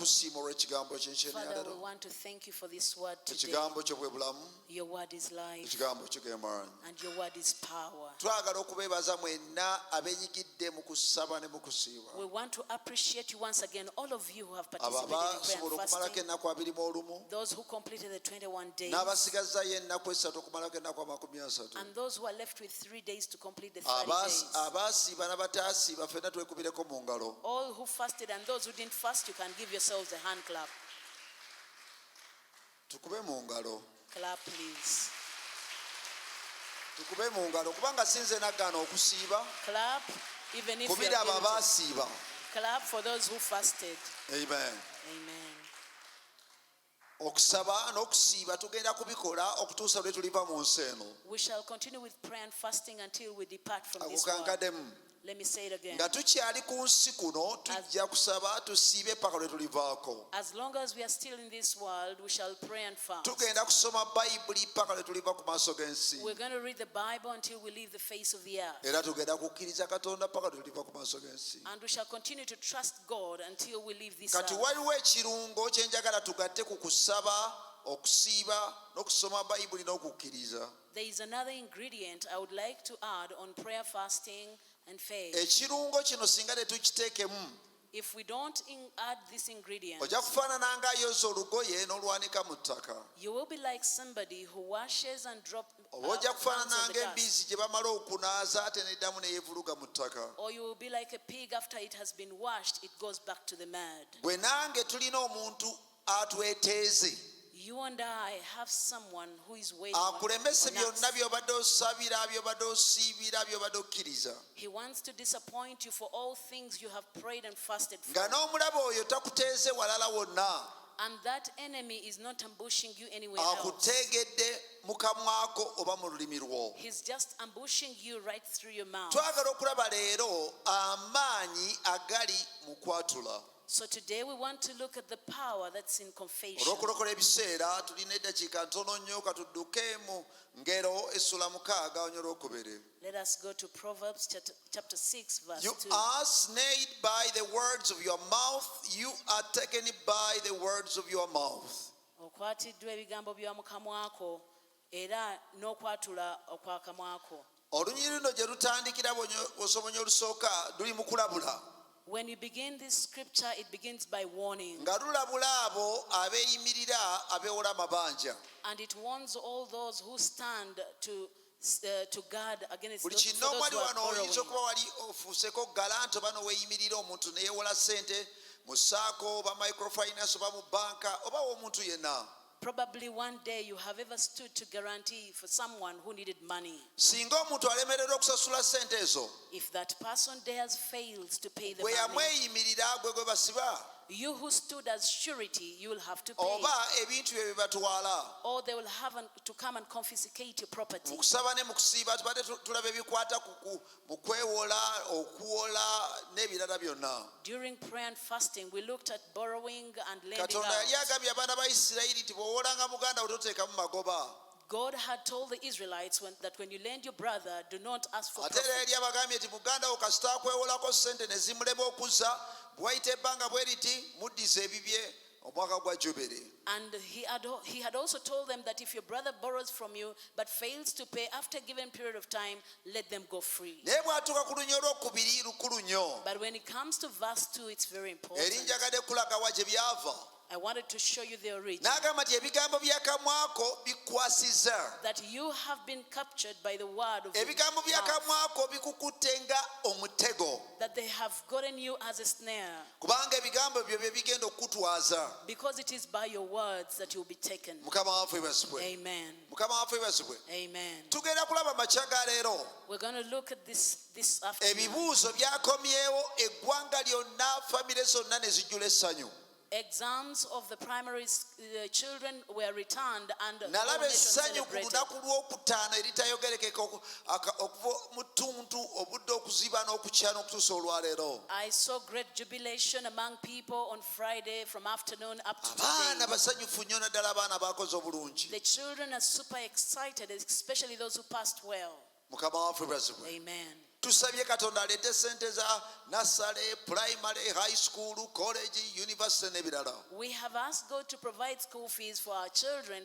kukusiima olw'ekigambo kyo Father, we ekyennyalero. want to thank you for this word today. Ekigambo kyo bwe bulamu, Your word is life ekigambo kyo ge maanyi. and your word is power. Twagala okubeebaza mwenna abeenyigidde mu kusaba ne mu kusiiba. We want to appreciate you once again, all of you who have Abo participated in prayer abaasobola and okumalako fasting, ennaku 21, those who completed the 21 days, n'abasigazzayo ennaku 3 okumalako ennaku 30. and those who are left with 3 days to complete the 30 days. Abaasiiba n'abataasiiba ffenna twekubireko mu ngalo. All who fasted and those who didn't fast, you can give yourselves a hand clap. Tukube mu ngalo. Clap, please. Tukube mu ngalo kubanga sinze nagaana okusiiba. Clap, even if you Kubira abo are abaasiiba. Clap for those who fasted. Amen. Amen. Okusaba n'okusiiba tugenda kubikola okutuusa lwe tuliva mu nsi eno. We shall continue with prayer and fasting until we depart from this Ako world. kankademu. Let me say it again. Nga tukyali ku nsi kuno tujja kusaba tusiibe paka lwe tulivaako. As long as we are still in this world, we shall pray and fast. Tugenda kusoma bayibuli paka lwe tuliva ku maaso g'ensi. We're going to read the Bible until we leave the face of the earth. Era tugenda kukkiriza Katonda paka lwe tuliva ku maaso g'ensi. And we shall continue to trust God until we leave this Kati earth. waliwo ekirungo kye njagala tugatte ku kusaba, okusiiba, n'okusoma bayibuli n'okukkiriza. There is another ingredient I would like to add on prayer, fasting, and faith. Ekirungo kino singa tetukiteekemu, If we don't add this ingredient, ojja kufaanana ng'ayooza olugoye n'olwanika mu ttaka. you will be like somebody who washes and drops Oba ojja kufaanana on the dust. ng'embizzi gye bamala okunaaza ate n'eddamu ne yeevuluga mu ttaka. Or you will be like a pig after it has been washed, it goes back to the mud. Bwe nange tulina omuntu atweteeze You and I have someone who is waiting on akulemese us. byonna by'obadde osabira, by'obadde osiibira, by'obadde okkiriza. He wants to disappoint you for all things you have prayed and fasted for. Nga n'omulaba oyo takuteeze walala wonna, And that enemy is not ambushing you anywhere else. akuteegedde mu kamwako oba mu lulimi lwo. He's just ambushing you right through your mouth. Twagala okulaba leero amaanyi agali mu kwatula. So today we want to look at the power that's in confession. Olw'okulokola ebiseera tulina eddakiika ntono nnyo katudduke mu Ngero essula 6 olw'okubiri. Let us go to Proverbs chapter 6 verse You 2. are snared by the words of your mouth, you are taken by the words of your mouth. Okwatiddwa ebigambo by'omu kamwako era n'okwatula okwakamwako. Olunyiri luno gye lutandikira bw'osomonya olusooka luli mu kulabula. When you begin this scripture, it begins by warning. Nga lulabula abo abeeyimirira abeewola amabanja. And it warns all those who stand to guard against Buli those, for kinna those omwali who are wano oyinza borrowing. okuba wali ofuuseeko galanti oba noweeyimirira omuntu neyeewola ssente mu saako oba microfinance oba mu banka oba w'omuntu yenna. Probably one day you have ever stood to guarantee for someone who needed money. Singa omuntu alemererwa okusasula ssente ezo, If that person dares fails to pay the bwe money, yamweyimirira gwe gwe basiba, you who stood as surety, you will have to pay. oba ebintu bye bibatwala. Or they will have to come and confiscate your property. Mu kusaba ne mu kusiiba tubadde tulaba ebikwata mu kwewola, okuwola n'ebirala byonna. During prayer and fasting, we looked at borrowing and lending Katonda yali out. agambye abaana ba Isirayiri nti bw'owolanga muganda wo toteekamu magoba. God had told the Israelites that when you lend your brother, do not ask for Ate era profit. yali abagambye nti muganda wo kasita akwewolako ssente ne zimulema okuzza, bw'ayita ebbanga bwe riti muddize ebibye omwaka gwa Jubiri. And he had also told them that if your brother borrows from you but fails to pay after a given period of time, let them go free. Naye bw'atuuka ku lunya olwokubiri lukulu nnyo. But when it comes to verse 2, it's very Eri important. njagadde kulagawa gye byava. I wanted to show you the origin. N'agamba nti ebigambo by'akamwako bikwasiza. That you have been captured by the word of your Ebigambo mouth. by'akamwako bikukutte nga omutego. That they have gotten you as a snare. Kubanga ebigambo byo bye bigenda okukutwaza. Because it is by your words that you'll be taken. Mukama waffe ebasibwe. Amen. Mukama waffe ebasibwe. Amen. Tugenda kulaba makya ga leero. We're going to look at this afternoon. Ebibuuzo byakomyewo eggwanga lyonna, famire zonna ne zijjula essanyu. Exams of the primary children were returned and all Nalaba nations essanyu ku celebrated. lunaku lw'okutaano eritayogerekeka okuva mu ttuntu obudde okuziba n'okukya n'okutuusa olwaleero. I saw great jubilation among people on Friday from afternoon up to Abaana today. basanyufu nnyo naddala abaana baakoze obulungi. The children are super excited, especially those who passed well. Mukama waffe bazibwe. Amen. tusabye katonda aleete sente za nasale primary high school college university n'ebirala. We have asked God to provide school fees for our children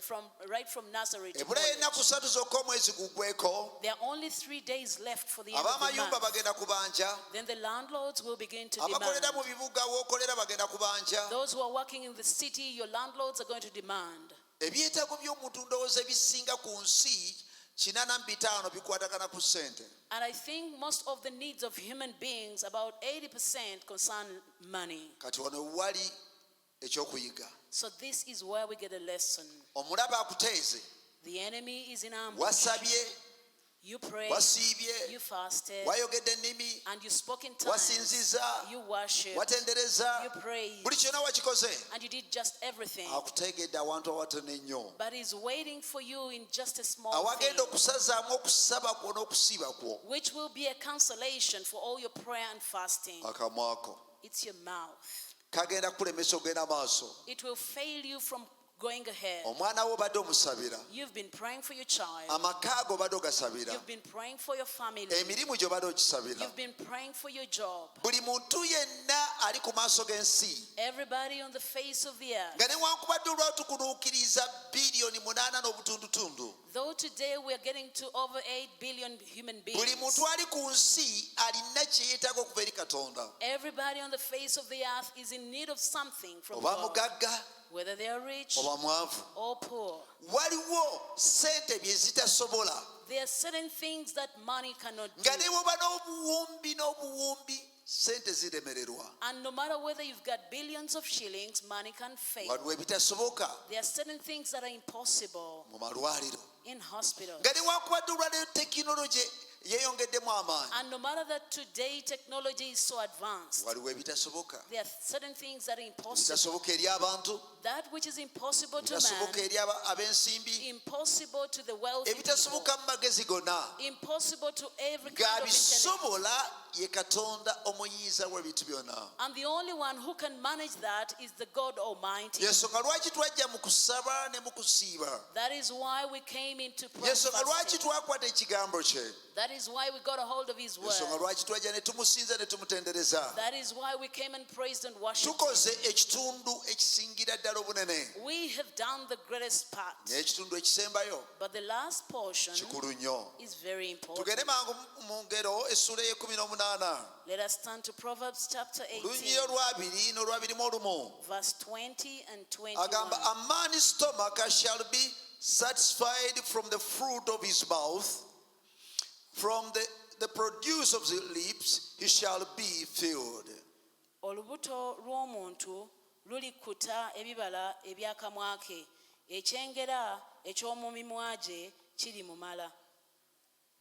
right from nursery to ebula ennaku college. 3 zokka omwezi gugweko There are only 3 days left for the end of the ab'amayumba month. bagenda kubanja, Then the landlords will begin to abakolera demand. mu bibuga w'okolera bagenda kubanja. Those who are working in the city, your landlords are going to demand. Ebyetaago by'omuntu ndowooza ebisinga ku nsi 45 bikwatagana ku ssente. And I think most of the needs of human beings, about 80%, concern money. Kati wano wali ekyokuyiga. So this is where we get a lesson. Omulaba akuteeze, The enemy is in ambush. wasabye, You prayed, wasiibye, you fasted, wayogedde ennimi, and you spoke in tongues. wasinziza, You worshipped, watendereza, you prayed, buli kyonna wakikoze. and you did just everything. Akutegedde awantu awatono ennyo. But he's waiting for you in just a small Awagenda thing, okusazaamu okusaba kwo n'okusiiba kwo. which will be a consolation for all your prayer and fasting. Akamwa ko It's your mouth. kagenda kukulemesa ogenda maaso. It will fail you from going ahead. Omwana wo obadde omusabira, You've been praying for your child. amaka go obadde ogasabira, You've been praying for your family. emirimu gy'obadde ogisabira. You've been praying for your job. Buli muntu yenna ali ku maaso g'ensi Everybody on the face of the earth. nga newankubadde olwatukunuukiriza biliyoni 8 n'obutundutundu, Though today we are getting to over 8 billion human beings. buli muntu ali ku nsi alina kye yeetaaga okuva eri Katonda. Everybody on the face of the earth is in need of something from Oba God. mugagga Whether they are rich oba mwavu, or poor. waliwo ssente bye zitasobola. There are certain things that money cannot do. Nga ne bw'oba n'obuwumbi ssente ziremererwa. And no matter whether you've got billions of shillings, money can fail. Waliwo ebitasoboka There are certain things that are impossible mu malwaliro. in hospitals. Nga newankubadde olwaleero tekinologi yeeyongeddemu amaanyi, And no matter that today technology is so advanced, waliwo ebitasoboka. there are certain things that are impossible. Ebitasoboka eri abantu, That which is impossible to ebitasoboka man, eri ab'ensimbi, impossible to the wealthy people, ebitasoboka mu magezi gonna, impossible to every kind of intelligence. ng'abisobola ye Katonda omuyiiza w'ebintu byonna. And the only one who can manage that is the God Almighty. Yensonga lwaki twajja mu kusaba ne mu kusiiba. That is why we came into prayer. Yensonga lwaki fasting. twakwata ekigambo kye. That is why we got a hold of His word. Yensonga lwaki twajja ne tumusinza ne tumutendereza. That is why we came and praised and worshipped. Tukoze ekitundu ekisingira ddala obunene. We have done the greatest part. N'ekitundu ekisembayo But the last portion kikulu nnyo. is very important. Tugende mangu mu ngero essula ey'e18. Let us turn to Proverbs chapter 18, Olunyi olwabiri n'olwabirimu. verse 20 and 21. Agamba, a man's stomach shall be satisfied from the fruit of his mouth, from the produce of his lips he shall be filled. Olubuto lw'omuntu lulikuta ebibala ebyakamwa ke, ekyengera eky'omu mimwa gye kiri mumala.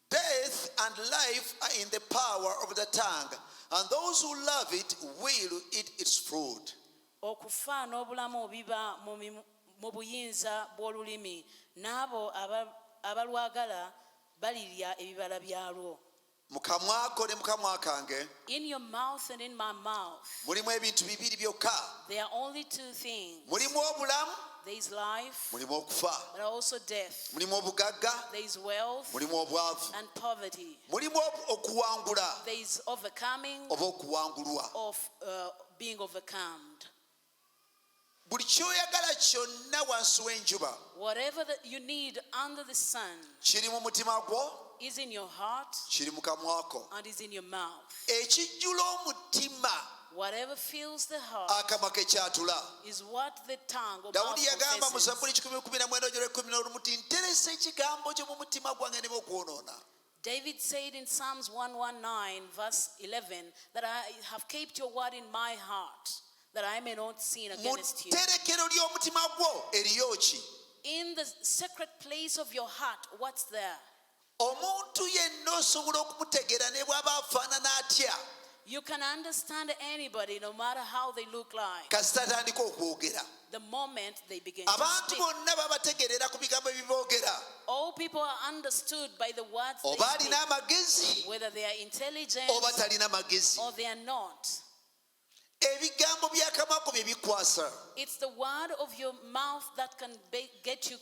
Death and life are in the power of the tongue, and those who love it will eat its fruit. Okufa n'obulamu biba mu buyinza bw'olulimi, n'abo abalwagala balirya ebibala byalwo. Mu kamwa ko ne mu kamwa kange In your mouth and in my mouth, mulimu ebintu bibiri byokka. there are only two things. Mulimu obulamu, There is life, mulimu okufa. but also death. Mulimu obugagga, There is wealth mulimu obwavu. and poverty. Mulimu okuwangula There is overcoming oba okuwangulwa. of being overcome. Buli kyoyagala kyonna wansi w'enjuba Whatever that you need under the sun kiri mu mutima gwo, is in your heart kiri mu kamwa ko. and is in your mouth. Ekijjula omutima Whatever fills the heart akamwa ke kyatula. is what the tongue or mouth Dawudi yagamba mu confesses. Zabbuli 19:11 nti nteresa ekigambo kyo mu mutima gwange ne okwonoona. David said in Psalms 119 verse 11 that I have kept your word in my heart that I may not sin Mu against you. tterekero ly'omutima gwo eriyo ki? In the secret place of your heart, what's there? Omuntu yenna osobola okumutegeera ne bw'aba afaanana atya You can understand anybody no matter how they look like. kasita atandika okwogera. The moment they begin to Abantu speak. bonna babategeerera ku bigambo ebiboogera. All people are understood by the words they Oba speak, alina amagezi whether they are intelligent oba talina magezi. or they are not. Ebigambo by'akamwa ko bye bikwasa. It's the word of your mouth that can get you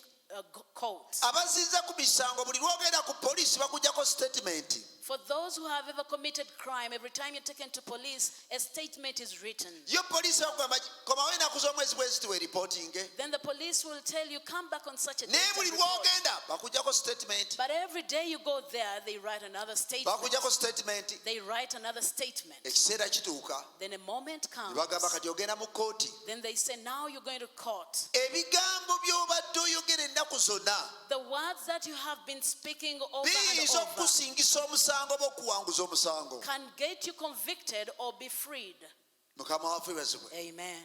caught. Abazinza ku misango buli lwogenda ku poliisi bakuggyako statement. For those who have ever committed crime, every time you're taken to police, a statement is written. Yo poliisi bakugamba komawo enaku z'omwezi bwe ziti weeripotinge. Then the police will tell you, come back on such a date Naye and buli report. lw'ogenda bakuggyako statement. But every day you go there, they write another statement. Bakuggyako statement. They write another statement. Ekiseera kituuka Then a moment ne comes. bagamba kati ogenda mu kkooti. Then they say, now you're going to court. Ebigambo by'obadde oyogera ennaku zonna The words that you have been speaking over and biyinza over okukusingisa omusango oba okuwanguza omusango. can get you convicted or be freed. Mukama waffe bazibwe. Amen.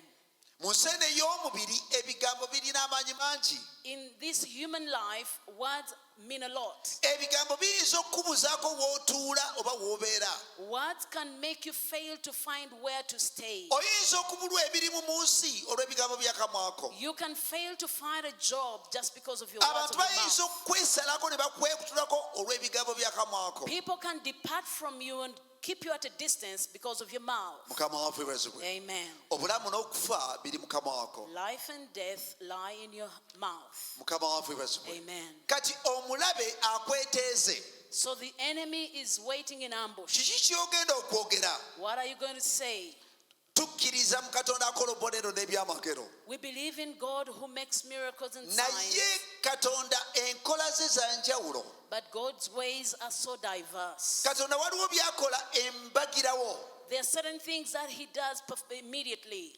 Mu nseeno ey'omubiri ebigambo birina amaanyi mangi. In this human life, words mean a lot. Ebigambo biyinza okukubuzaako w'otuula oba w'obeera. Words can make you fail to find where to stay. Oyinza okubulwa emirimu mu nsi olw'ebigambo by'akamwako. You can fail to find a job just because of your words Abantu of your bayinza mouth. okukwesalako ne bakwekutulako olw'ebigambo by'akamwako. People can depart from you and keep you at a distance because of your mouth. Mukama waffe bazibwe. Amen. Obulamu n'okufa biri mu kamwa wako. Life and death lie in your mouth. Mukama waffe bazibwe. Amen. Kati omulabe akweteeze. So the enemy is waiting in ambush. Kiki ky'ogenda okwogera? What are you going to say? Tukkiriza mu Katonda akola obubonero n'ebyamagero. We believe in God who makes miracles and Naye signs, Katonda enkola ze za njawulo. but God's ways are so diverse. Katonda waliwo by'akola embagirawo. There are certain things that he does immediately.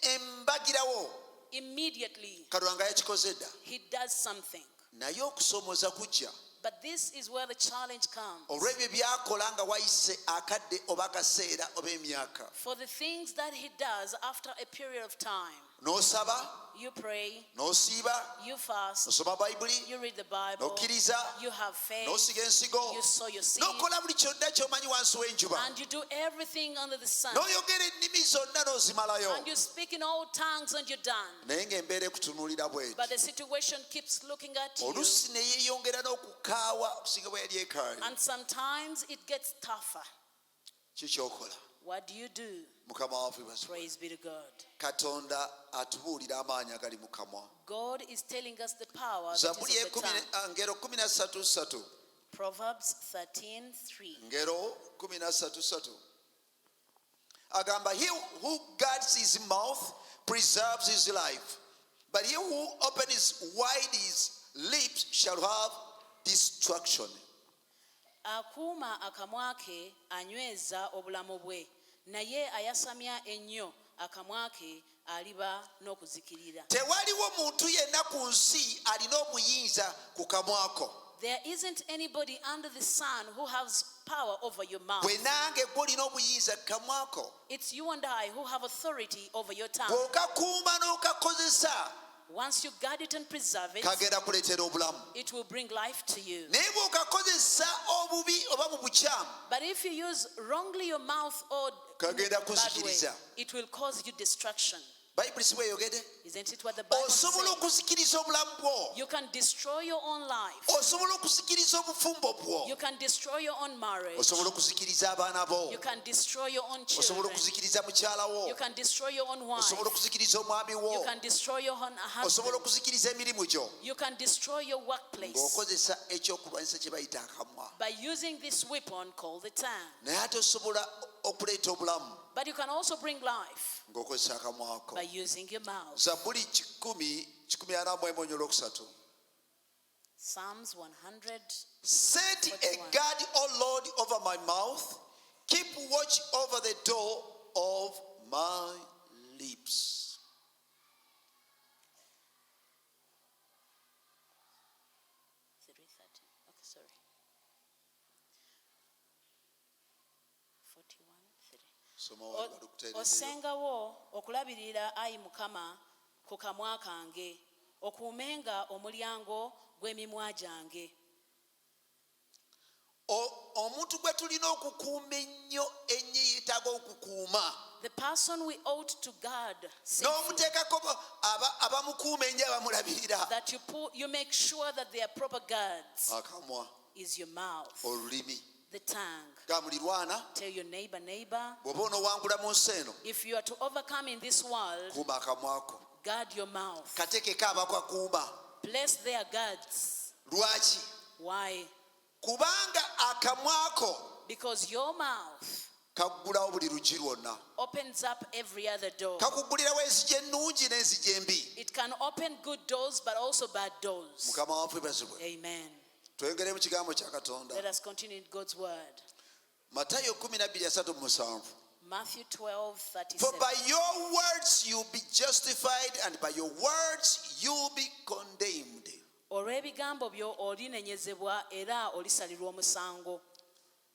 Embagirawo. Immediately, Katonda nga yakikoze dda. he does something. Naye okusoomooza kujja. But this is where the challenge comes. Olw'ebyo by'akola nga wayise akadde oba akaseera oba emyaka. For the things that he does after a period of time, N'osaba, you pray, n'osiiba, you fast, n'osoma Bayibuli, you read the Bible, n'okkiriza, you have faith, n'osiga ensigo, you sow your seed, n'okola buli kyonna ky'omanyi wansi w'enjuba. and you do everything under the sun, N'oyogera ennimi zonna n'ozimalayo. and you speak in all tongues, and you're done. Naye ng'embeera ekutunuulira bw'eti. But the situation keeps looking at you, Oluusi ne yeeyongera n'okukaawa okusinga bwe yali ekaaye. and sometimes it gets tougher. Ki ky'okola? What do you do? Mukama waffe bazibwe. Praise be to God. Katonda atubuulira amaanyi agali mu kamwa. God is telling us the power that Zabuli is of the tongue. ngero 13:3. Proverbs 13:3. Ngero 13:3. Agamba, he who guards his mouth preserves his life, but he who opens wide his lips shall have destruction. Akuuma akamwa ke anyweza obulamu bwe, naye ayasamya ennyo akamwa ke aliba n'okuzikirira. Tewaliwo muntu yenna ku nsi alina obuyinza ku kamwako. There isn't anybody under the sun who has power over your mouth. Gwe nange gwe olina obuyinza ku kamwako. It's you and I who have authority over your tongue. Bw'okakuuma n'okakozesa Once you guard it and preserve it, kagenda kuleetera obulamu. it will bring life to you. Naye bw'okakozesa obubi oba mu bukyamu But if you use wrongly your mouth or kagenda bad way, kuzikiriza. it will cause you destruction. Bayibuli si bweyogedde? Isn't it what the Bible Osobola says? okuzikiriza obulamu bwo. You can destroy your own life. Osobola okuzikiriza obufumbo bwo. You can destroy your own marriage. Osobola okuzikiriza abaana bo. You can destroy your own Osobola children. okuzikiriza mukyala wo. You can destroy your own wife. Osobola okuzikiriza omwami wo. You can destroy your own Osobola husband. okuzikiriza emirimu gyo. You can destroy your workplace Ng'okozesa ekyokulwanyisa kye bayita akamwa. by using this weapon called the tongue. Naye ate osobola okuleeta obulamu But you can also bring life ng'okozesa akamwa ko. by using your mouth. Zabuli 10:43. Psalms 100. Set a 41. guard, O Lord, over my mouth. Keep watch over the door of my lips. 3:30. Okay, sorry. 41:3. Soma wano balukutereezeyo. Ossengawo okulabirira ayi Mukama ku kamwa kange, okuumenga omulyango gw'emimwa gyange. Omuntu gwe tulina okukuuma ennyo yeetaaga okukuuma. The person we ought to guard safely, N'omuteekako abamukuuma ennyo abamulabirira. that you make sure that they are proper guards, Akamwa, is your mouth, olulimi. the tongue. Gamulirwana, Tell your neighbor, bw'oba onoowangula mu nsi eno, if you are to overcome in this world, kuuma akamwako. guard your mouth. Kateekeko abakakuuma. Place their guards. Lwaki? Why? kubanga akamwako Because your mouth kaggulawo buli luggi lwonna. opens up every other door. Kakuggulirawo enzigi ennungi n'enzigi embi. It can open good doors but also bad doors. Mukama waffe bazibwe. Amen. Twengere mu kigambo kya Katonda. Let us continue in God's word. Matayo 12:37. Matthew 12:37. For by your words you will be justified, and by your words you will be condemned. Olw'ebigambo byo olinenyezebwa era olisalirwa omusango.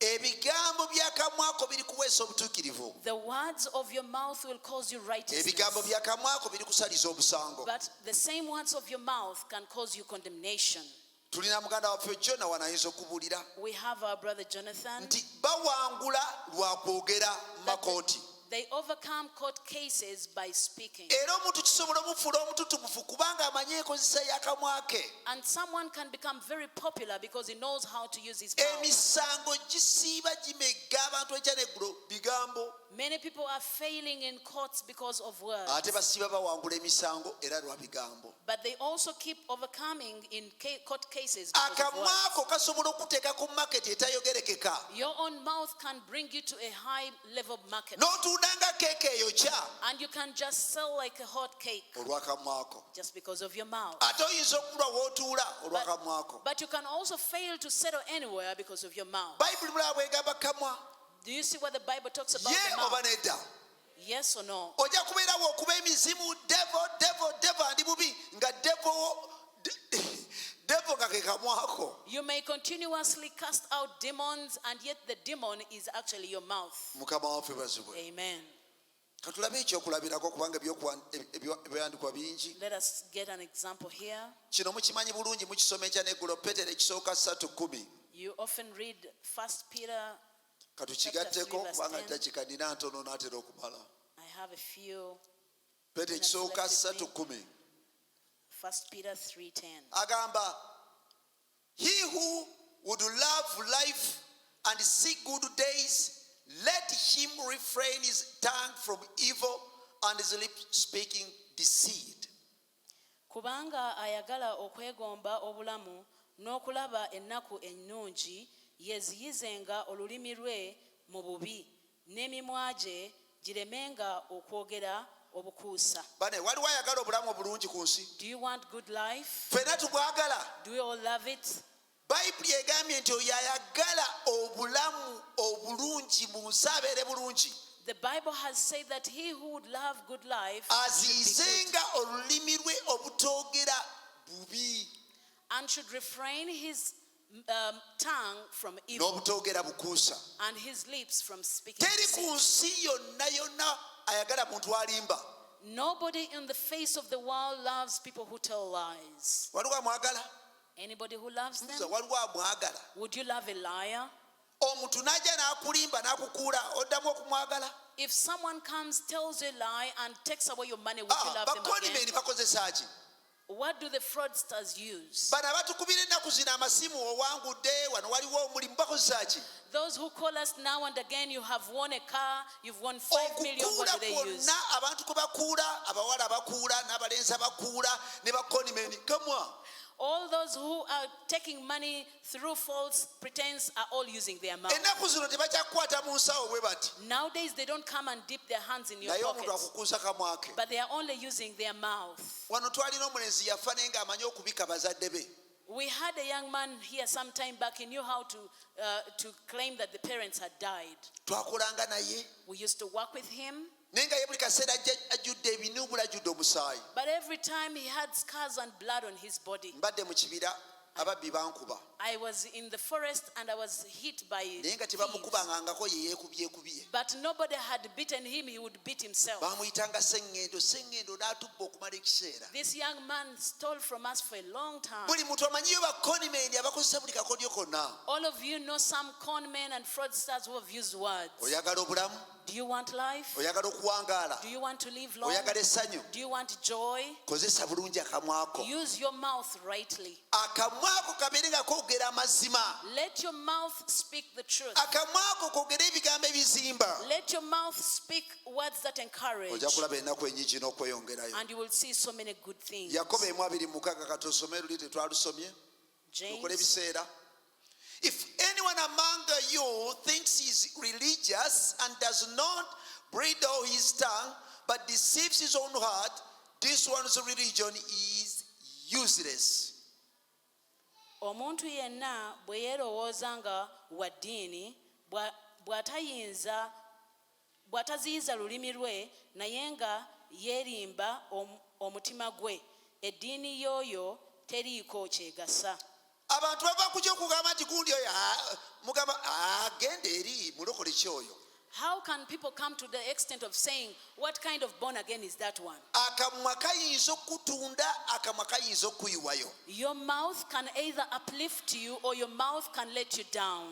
Ebigambo by'akamwako biri kuweesa obutuukirivu. The words of your mouth will cause you righteousness. Ebigambo by'akamwako biri kusaliza omusango. But the same words of your mouth can cause you condemnation. Tulina muganda waffe Jona wanayinza okubuulira We have our brother Jonathan. nti bawangula lwa kwogera mu makooti. They overcome court cases by speaking. Era omuntu kisobola omufuula omututumufu kubanga amanyi enkozesa y'akamwa ke. And someone can become very popular because he knows how to use his mouth. Emisango gisiiba gimegga abantu ekya n'eggulo bigambo. Many people are failing in courts because of words. Ate basiiba bawangula emisango era lwa bigambo. But they also keep overcoming in court cases because of words. Akamwako kasobola okuteeka ku maketi etayogerekeka. Your own mouth can bring you to a high level market. N'otundanga keeke eyokya And you can just sell like a hot cake olw'akamwako. just because of your mouth. Ate oyinza okubula w'otuula olw'akamwako. But you can also fail to settle anywhere because of your mouth. Bayibuli mulaba bw'egamba kamwa Do you see what the Bible talks about ye the oba mouth? nedda. Yes or no? Ojja kubeerawo okuba emizimu devo andi bubi nga devo nga ke kamwako. You may continuously cast out demons and yet the demon is actually your mouth. Mukama waffe bazibwe. Amen. Katulabe ekyokulabirako kubanga ebyandikwa bingi. Let us get an example here. Kino mukimanyi bulungi mu kisomo ekya n'eggulo Peetero ekisooka 3:10. You often read 1 Peter. Katukigatteko kubanga dakika nnina ntono n'atera okumala. I have a few. Peetero ekisooka 3:10. 1 Peter 3:10. Agamba, he who would love life and see good days, let him refrain his tongue from evil and his lips speaking deceit. Kubanga ayagala okwegomba obulamu n'okulaba ennaku ennungi yeziyizenga olulimi lwe mu bubi n'emimwa gye giremenga okwogera obukuusa. Bane waliwo ayagala obulamu obulungi ku nsi. Do you want good life? Ffenna tubwagala. Do we all love it? Bayibuli egambye nti oyo ayagala obulamu obulungi mu nsi abeere bulungi. The Bible has said that he who would love good life should be Aziyizenga olulimi lwe obutoogera bubi and should refrain his tongue from evil n'obutoogera bukuusa. and his lips from speaking Teri ku deceit. nsi yonna ayagala muntu alimba. Nobody in the face of the world loves people who tell lies. Waliwo amwagala? Anybody who loves them? Waliwo amwagala? Would you love a liar? Omuntu n'ajja n'akulimba n'akukuula oddamu okumwagala? If someone comes, tells you a lie and takes away your money, would you love them again? Bakonimeni bakozesa ki? What do the fraudsters use? Bano abatukubira ennaku zino amasimu owangudde wano waliwo omulimu bakozesa ki? Those who call us now and again, you have won a car, you've won 5 million, what do they use? Okukuula kwonna abantu kwe bakuula, abawala abakuula n'abalenzi abakuula ne bakonimeni kamwa. All those who are taking money through false pretense are all using their mouth. Ennaku zino tebakyakukwata mu nsawo bwe bati. Nowadays, they don't come and dip their hands in your Naye omuntu pockets, akukuusa kamwa ke. but they are only using their mouth. Wano twalina omulenzi yafa naye ng'amanyi okubika bazadde be. We had a young man here some time back. He knew how to claim that the parents had died. Twakolanga naye We used to work with him, naye nga ye buli kaseera ajjudde ebinuubula ajjudde omusaayi. but every time he had scars and blood on his body. Mbadde mu kibira ababbi bankuba I was in the forest and I was hit by naye nga thieves. tebamukubangangako ye yeekubyekubye. But nobody had beaten him, he would beat himself. Bamuyitanga Ssemanda n'atubba okumala ekiseera. This young man stole from us for a long time. Buli muntu amanyiyo bakonimeni abakozesa buli kakodyo konna. All of you know some con men and fraudsters who have used words. Oyagala obulamu? Do you want life? Oyagala okuwangaala? Do you want to live long? Oyagala essanyu? Do you want joy? Kozesa bulungi akamwako. Use your mouth rightly. Akamwako kabeere nga koogera amazima. Let your mouth speak the truth. Akamwako koogera ebigambo ebizimba. Let your mouth speak words that encourage. Ojja kulaba ennaku ennyingi n'okweyongerayo. And you will see so many good things. Yakobo 1:26 katusome luli tetwalusomye. Tukola James, ebiseera. If anyone among you thinks he's religious and does not bridle his tongue, but deceives his own heart, this one's religion is useless. Omuntu yenna bwe yeerowooza nga wa ddiini bw'ataziyiza lulimi lwe naye nga yeerimba omutima gwe, eddiini y'oyo teriiko kyegasa. Abantu bava kujja okugamba nti gundi oyo mugamba agenda eri mulokole ki oyo. How can people come to the extent of saying, what kind of born again is that one? Akamwa kayinza okutunda, akamwa kayinza okuyiwayo. Your mouth can either uplift you or your mouth can let you down.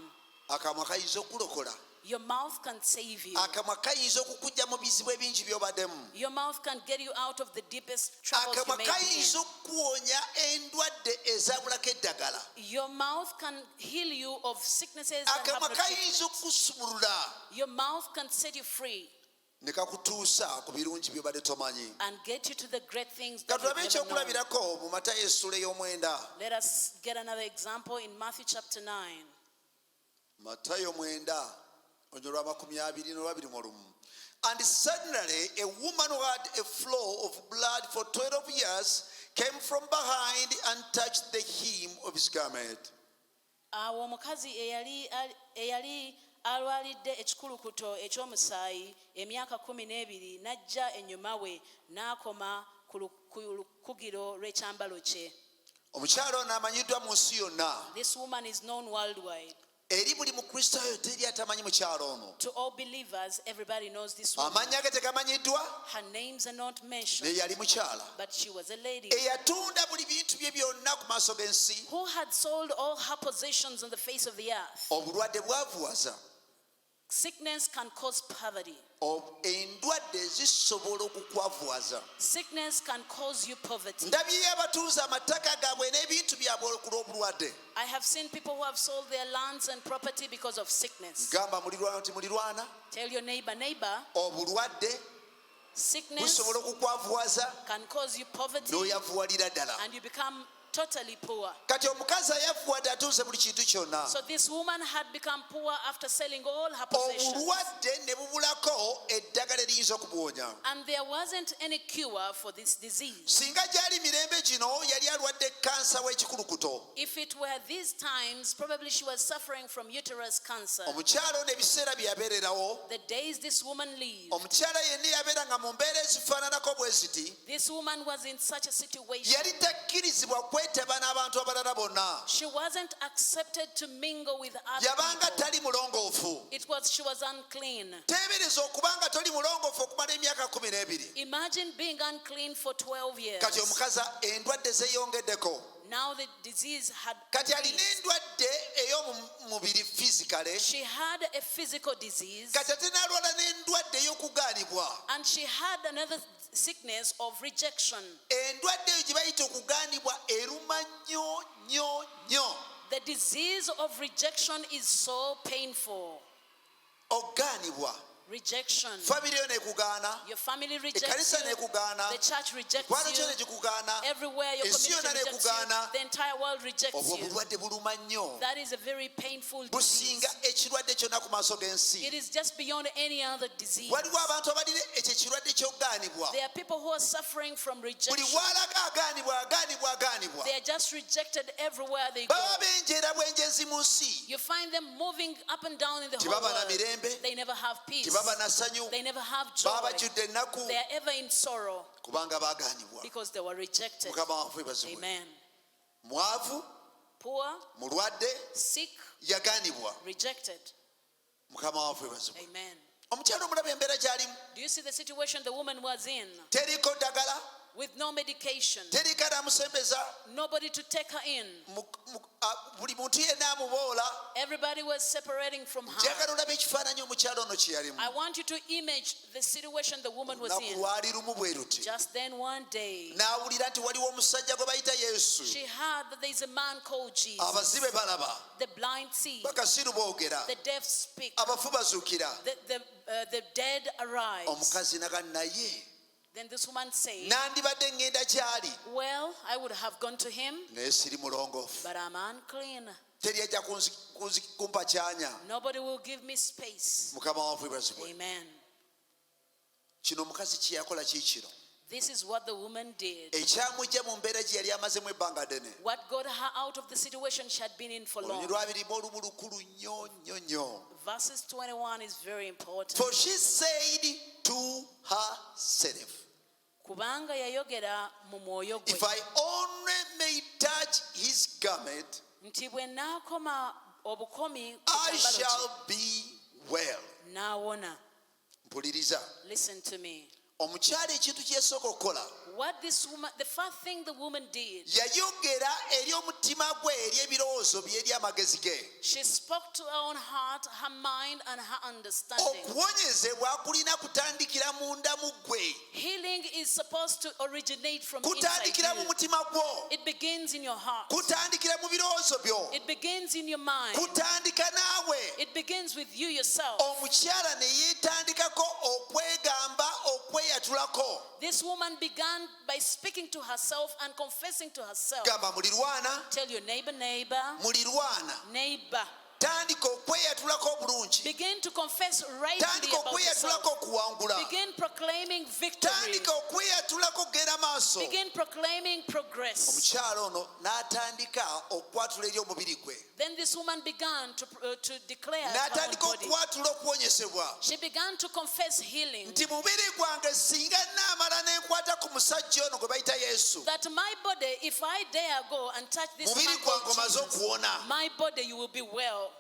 Akamwa kayinza okulokola. Your mouth can save you. Akamwa kayinza okukujja mu bizibu ebingi by'obaddemu. Your mouth can get you out of the deepest troubles you Akamwa may be in. kayinza okuwonya endwadde ezabulako eddagala. Your mouth can heal you of sicknesses that have Akamwa no kayinza treatment. okusumulula Your mouth can set you free ne kakutuusa ku birungi by'obadde tomanyi. and get you to the great things that Katulabe you've never known. ekyokulabirako mu Matayo essula ey'omwenda. Let us get another example in Matthew chapter 9. Matayo mwenda onyolwa 22:21. And suddenly a woman who had a flow of blood for 12 years came from behind and touched the hem of his garment. Awo omukazi eyali alwalidde ekikulukuto eky'omusaayi emyaka 12 n'ajja ennyuma we n'akoma ku lukugiro lw'ekyambalo kye. Omukyala ono amanyiddwa mu nsi yonna. This woman is known worldwide. Eri buli mukristaayo teri atamanyi mukyala ono. To all believers, everybody knows this woman. Amannya ge tegamanyiddwa, Her names are not naye mentioned, yali mukyala but she was a lady eyatunda buli bintu bye byonna ku maaso g'ensi. who had sold all her possessions on the face of the earth. Obulwadde bwavuwaza. Sickness can cause poverty. Endwadde zisobola okukwavuwaza. Sickness can cause you poverty. Ndabye abatuuza amataka gaabwe n'ebintu byabwe ku lw'obulwadde. I have seen people who have sold their lands and property because of sickness. Gamba mulirwana nti mulirwana. Tell your neighbor, Obulwadde sickness busobola okukwavuwaza can cause you poverty n'oyavuwalira ddala. and you become totally poor. Kati omukazi ayavuwadde atuuze buli kintu kyonna. So this woman had become poor after selling all her possessions. Obulwadde ne bubulako eddagala eriyinza okubuwonya. And there wasn't any cure for this disease. Singa gyali mirembe gino yali alwadde kansa w'ekikulukuto. If it were these times, probably she was suffering from uterus cancer. Omukyala ono ebiseera bye yabeererawo. The days this woman lived, Omukyala yenna yabeera nga mu mbeera ezifaananako bwe ziti. this woman was in such a situation. Yali takkirizibwa kwetaba n'abantu abalala bonna. She wasn't accepted to mingle with other Yabanga people. tali mulongoofu. She was unclean. Teebereza okubanga toli mulongoofu okumala emyaka 12. Imagine being unclean for 12 years. Kati omukazi endwadde zeeyongeddeko. Now the disease had Kati alina increased. endwadde ey'omubiri physically. She had a physical disease Kati ate n'alwala n'endwadde ey'okugaanibwa. and she had another sickness of rejection. Endwadde eyo gye bayita okugaanibwa eruma nnyo nnyo nnyo. The disease of rejection is so painful. Ogaanibwa. Rejection. Family yo n'ekugaana. Your family rejects Ekkanisa you. n'ekugaana. The church rejects Ekwano kyo you. n'ekikugaana. Everywhere your Ensi community yonna rejects you. n'ekugaana. The entire world rejects Obwo you. obulwadde buluma nnyo. That is a very painful disease. Businga ekirwadde kyonna ku maaso g'ensi. It is just beyond any other disease. Waliwo abantu abalina ekyo ekirwadde ky'okugaanibwa. There are people who are suffering from Buli rejection. w'alaga agaanibwa. They are just rejected everywhere they go. Baba benjeera bwenjezi mu nsi. You find them moving up and down in the whole Tebaba na world. mirembe. They never have peace. Tebaba na ssanyu. They never have joy. Baba bajjudde ennaku. They are ever in sorrow Kubanga baagaanibwa. because they were rejected. Mukama waffe bazibwe. Amen. Mwavu, Poor, mulwadde, sick, yagaanibwa. rejected. Mukama waffe bazibwe. Amen. Omukyala omulaba embeera gy'alimu. Do you see the situation the woman was in? Teriiko ddagala, With no medication, teriiko amusembeza. nobody to take her in. Buli muntu yenna amuboola. Everybody was separating from her. Njagala olabe ekifaananyi omukyala ono kye yalimu. I want you to image the situation the woman was Lunaku in. lwali lumu bwe luti. Just then one day, N'awulira nti waliwo omusajja gwe bayita Yesu. she heard that there is a man called Jesus. Abazibe balaba, The blind see, bakasiru boogera, the deaf speak, abafu bazuukira. the dead arise. Omukazi naga naye Then this woman said, nandibadde ŋŋenda kyali well, I would have gone to him, naye siri mulongoofu. but I'm unclean. teri ajja kumpa kyanya. Nobody will give me space. Mukama waffe bwazibwe. Amen. Kino omukazi kye yakola kiikino. This is what the woman did. Ekyamujja mu mbeera gye yali amazemu ebbanga ddene. What got her out of the situation she had been in for long. Olunyi lwabirimu olumu lukulu nnyo nnyo nnyo. Verses 21 is very important. For she said to herself, Kubanga yayogera mu mwoyo gwe. if I only may touch his garment, Nti bwe naakoma obukomi ku I kyambalo shall be well. kye, naawona. Mpuliriza. Listen to me. Omukyala ekintu kye yasooka okukola, What this woman, the first thing the woman did, yayogera eri omutima gwe eri ebirowoozo bye eri amagezi ge. she spoke to her own heart, her mind, and her understanding. Okuwonyezebwa kulina kutandikira munda mu gwe. Healing is supposed to originate from inside Kutandikira mu you. mutima gwo. It begins in your heart. Kutandikira mu birowoozo byo. It begins in your mind. Kutandika naawe. It begins with you yourself. Omukyala ne yeetandikako okwegamba okweyatulako. This woman began by speaking to herself and confessing to herself. Gamba mulirwana, Tell your neighbor, neighbor, mulirwana. neighbor. Tandika okweyatulako obulungi. Begin to confess rightly Tandika about yourself. okweyatulako okuwangula. Begin proclaiming victory. Tandika okweyatulako okugenda maaso. Begin proclaiming progress. Omukyala ono n'atandika okwatula eri omubiri gwe. Then this woman began to declare her own N'atandika body. okwatula okuwonyesebwa. She began to confess healing. Nti mubiri gwange singa naamala n'enkwata ku musajja ono gwe bayita Yesu, That my body, if I dare go and touch this mubiri man gwange called omaze Jesus, okuwona. my body you will be well.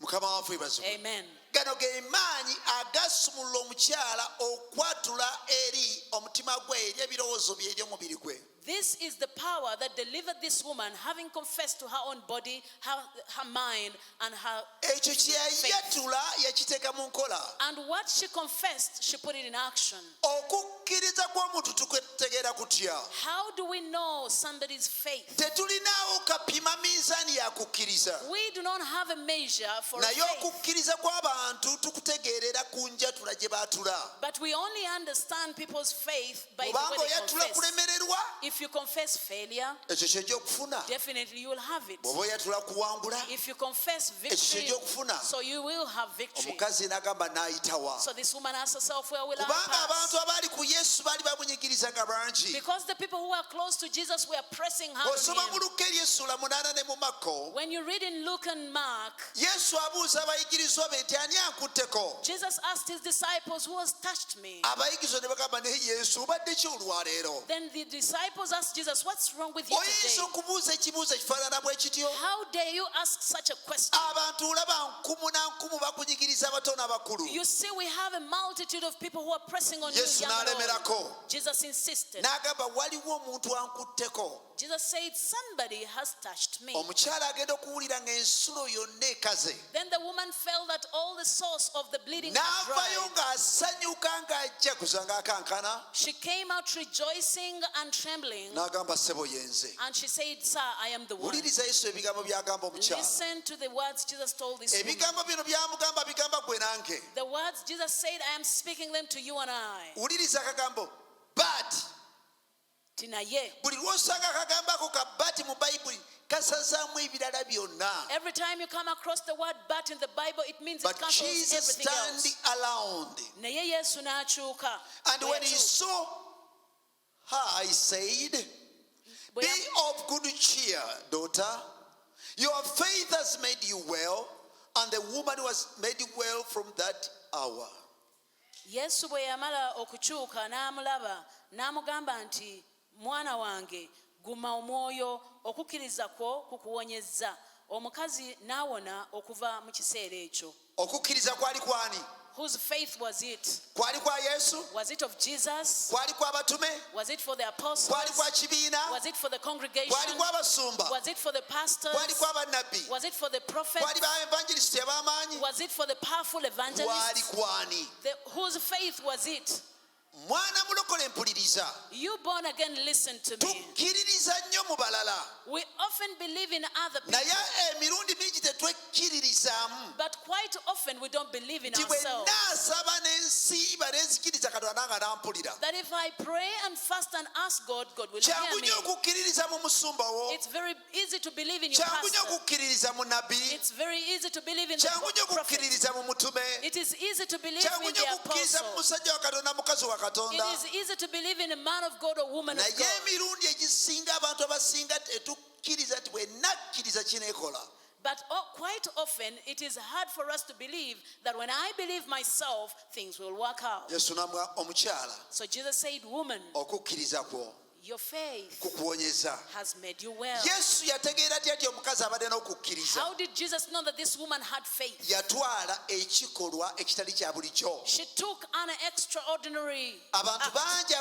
Mukama waffe bazibwe. Amen. Gano ge maanyi agasumulula omukyala okwatula eri omutima gwe eri ebirowoozo bye eri omubiri gwe. This is the power that delivered this woman, having confessed to her own body, her mind, and her Ekyo kye yayatula yakiteeka mu nkola. and what she confessed, she put it in action. Okukkiriza kw'omuntu tukutegeera kutya? How do we know somebody's faith? Tetulinaawo kapima miizaani ya kukkiriza. We do not have a measure for Naye faith, okukkiriza kw'abantu tukutegeerera ku njatula gye baatula. but we only understand people's faith by the Obanga way they oyatula confess. kulemererwa, If you confess failure, ekyo ky'ojja okufuna. definitely you will have it. Bw'oba oyatula kuwangula, If you confess ekyo victory, ky'ojja okufuna. so you will have victory. Omukazi n'agamba n'ayitawa. So this woman asked herself, where will I Kubanga pass? abantu abaali ku Yesu baali bamunyigirizaga bangi. Because the people who are close to Jesus were pressing hard Bw'osoma on mu him. Luka eri essula 8 ne mu Mako, When you read in Luke and Mark, Yesu abuuza abayigirizwa be nti ani ankutteko? Jesus asked his disciples, who has touched me? Abayigirizwa ne bagamba naye Yesu obadde ki olwaleero? Then the disciples asked Jesus, what's wrong with you Oyinza today? okubuuza ekibuuzo ekifaanana bwe kityo? How dare you ask such a question? Abantu olaba nkumu na nkumu bakunyigiriza abato n'abakulu. You see, we have a multitude of people who are pressing on you, Yesu young and old. n'alemerako. Jesus insisted. N'agamba waliwo omuntu ankutteko. Jesus said, somebody has touched me. Omukyala agenda okuwulira ng'ensulo yonna ekaze. Then the woman felt that all the source of the bleeding had N'avayo dried. ng'asanyuka ng'ajja kusanga akankana. She came out rejoicing and trembling, N'agamba ssebo yenze. and she said, sir, I am the one. Wuliriza Yesu ebigambo by'agamba omukyala. Listen to the words Jesus told this woman. Ebigambo bino by'amugamba bigamba gwe nange. The words Jesus said, I am speaking them to you and I. Wuliriza akagambo but. Tinaye. Buli lw'osanga akagambo ako ka but mu Bayibuli kasazaamu ebirala byonna. Every time you come across the word but in the Bible, it means it But cancels Jesus everything else. turned around. Naye Yesu n'akyuka. And when he saw her, he said, be of good cheer, daughter. Your faith has made you well. And the woman was made well from that hour. Yesu bwe yamala okukyuka n'amulaba n'amugamba nti mwana wange guma omwoyo okukkiriza kwo kukuwonyezza. Omukazi n'awona okuva mu kiseera ekyo. Okukkiriza kwali kwani? Whose faith was it? Kwali kwa Yesu? Was it of Jesus? Kwali kwa batume? Was it for the apostles? Kwali kwa kibiina? Was it for the congregation? Kwali kwa basumba? Was it for the pastors? Kwali kwa bannabbi? Was it for the prophets? Kwali ba evangelisiti ab'amaanyi? Was it for the powerful evangelists? Kwali kwani? Whose faith was it? mwana mulokole mpuliriza, You born again, listen to me. tukkiririza nnyo mu balala We often believe in other people, naye emirundi mingi tetwekkiririzaamu but quite often we don't believe in nti bwe ourselves. naasaba n'ensiiba n'enzikiriza katonda nanga n'ampulira. That if I pray and fast and ask God, God will hear Kyangu me. nnyo okukkiririza mu musumba wo, It's very easy to believe in your kyangu nnyo pastor. okukkiririza mu nabbi, It's very easy to believe in kyangu nnyo the prophet. okukkiririza mu mutume, It is easy to believe kyangu in nnyo the okukkiriza mu apostle. musajja wa katonda mukazi wa It katonda. is easy to believe in a man of God or woman of Naye God. emirundi egisinga abantu abasinga tetukkiriza nti bwe nakkiriza kineekola. But quite often it is hard for us to believe that when I believe myself, things will work out. Yesu n'amugamba omukyala, So Jesus said, woman, okukkiriza kwo your faith kukuwonyeza. has made you well. Yesu yategeera atya nti omukazi abadde n'okukkiriza? How did Jesus know that this woman had faith? Yatwala ekikolwa ekitali kya bulijjo. She took an extraordinary Abantu act. bangi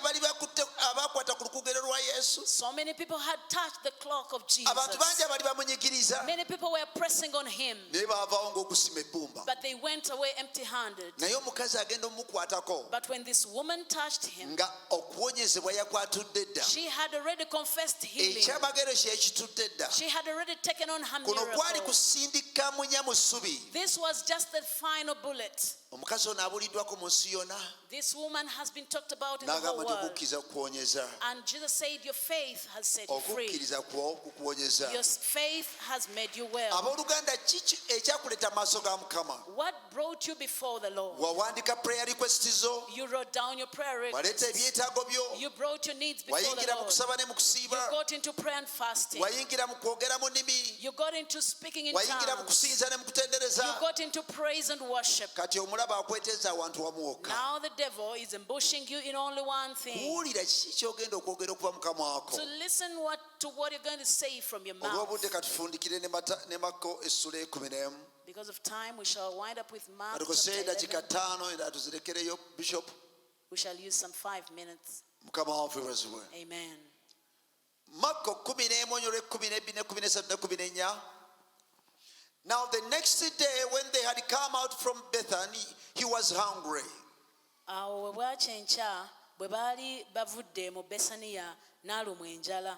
abakwata ku lukugero lwa Yesu, So many people had touched the clock of abantu bangi Jesus. abali bamunyigiriza, Many people were pressing on him, naye baavaawo ng'okusima ebbumba. but they went away empty-handed. Naye omukazi agenda omukwatako But when this woman touched him, nga okuwonyezebwa yakwatudde dda, she had already confessed healing. ekyamagero kye yakitudde dda. She had already taken on her Kuno kwali miracle. kusindika munya mu ssubi. This was just the final bullet. Omukazi ono abuliddwako mu nsi yonna, This woman has been talked about in the whole n'agamba nti world. okukkiriza kukuwonyeza. And Jesus said, your faith has set you free. Okukkiriza kwo kukuwonyeza. Your faith has made you well. Abooluganda, kiki ekyakuleeta mu maaso ga Mukama? What brought you before the Lord? Wawandiika prayer request zo, You wrote down your prayer waleeta requests. ebyetaago byo, You brought your needs before the wayingira mu Lord. kusaba ne mu You kusiiba, got into prayer and fasting. wayingira mu kwogera mu nnimi, You got into speaking in wayingira mu tongues. kusinza ne mu kutendereza. You got into praise and worship. Kati omulaba akweteeza awantu wamu wokka. Now the devil is ambushing you in only one thing. Kuwulira kiki ky'ogenda okwogera okuva mu kamwa ko. To listen to what you're going to say from your mouth. Olw'obudde katufundikire ne Makko essula 11. Because of time, we shall wind up with Mark Katukoseeyo chapter eddakiika 11. 5 era tuzirekereyo Bishop. We shall use some 5 minutes. Mukama waffe weebazibwe. Amen. Makko 11 olw'ekkumi n'ebbiri, 13 14. Now the next day when they had come out from Bethany, he was hungry. Awo bwe bwakyenkya bwe baali bavudde mu Besaniya n'alumwa enjala.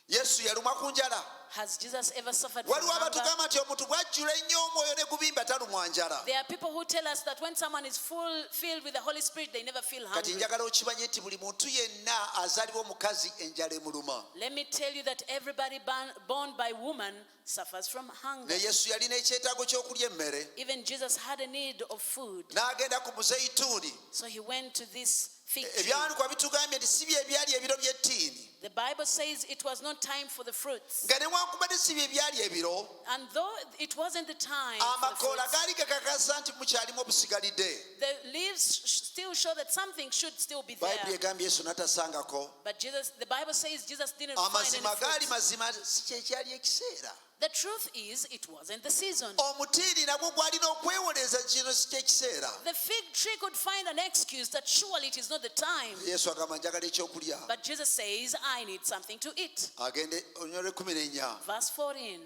Yesu yalumwa ku njala. Has Jesus ever suffered from Waliwo hunger? abatugamba nti omuntu bw'ajjula ennyo omwoyo ne gubimba talumwa njala. There are people who tell us that when someone is filled with the Holy Spirit, they never feel Kati hungry. njagala okimanye nti buli muntu yenna azaalibwa omukazi enjala emuluma. Let me tell you that everybody born by woman suffers from hunger. Ne Yesu yalina ekyetaago ky'okulya emmere. Even Jesus had a need of food. N'agenda ku muzeyituuni. So he went to this fig tree. Ebyawandiikibwa bitugambye nti si bye byali ebiro by'ettiini. The Bible says it was not time for the fruits. Nga newankubadde si bye byali ebiro, And though it wasn't the time for the amakoola fruits, gaali gakakasa nti mukyalimu obusigalidde. the leaves still show that something should still be Bayibuli there. egambye Yesu n'atasangako. But the Bible says Jesus didn't find any Amazima gaali fruits. mazima si kye kyali ekiseera. The truth is, it wasn't the season. Omutiini nagwo gwalina okwewoleza kino si ky'ekiseera. The fig tree could find an excuse that surely it is not the time. Yesu agamba njagala ekyokulya. But Jesus says, I need something to eat. Agende olunyolo 14. Verse 14.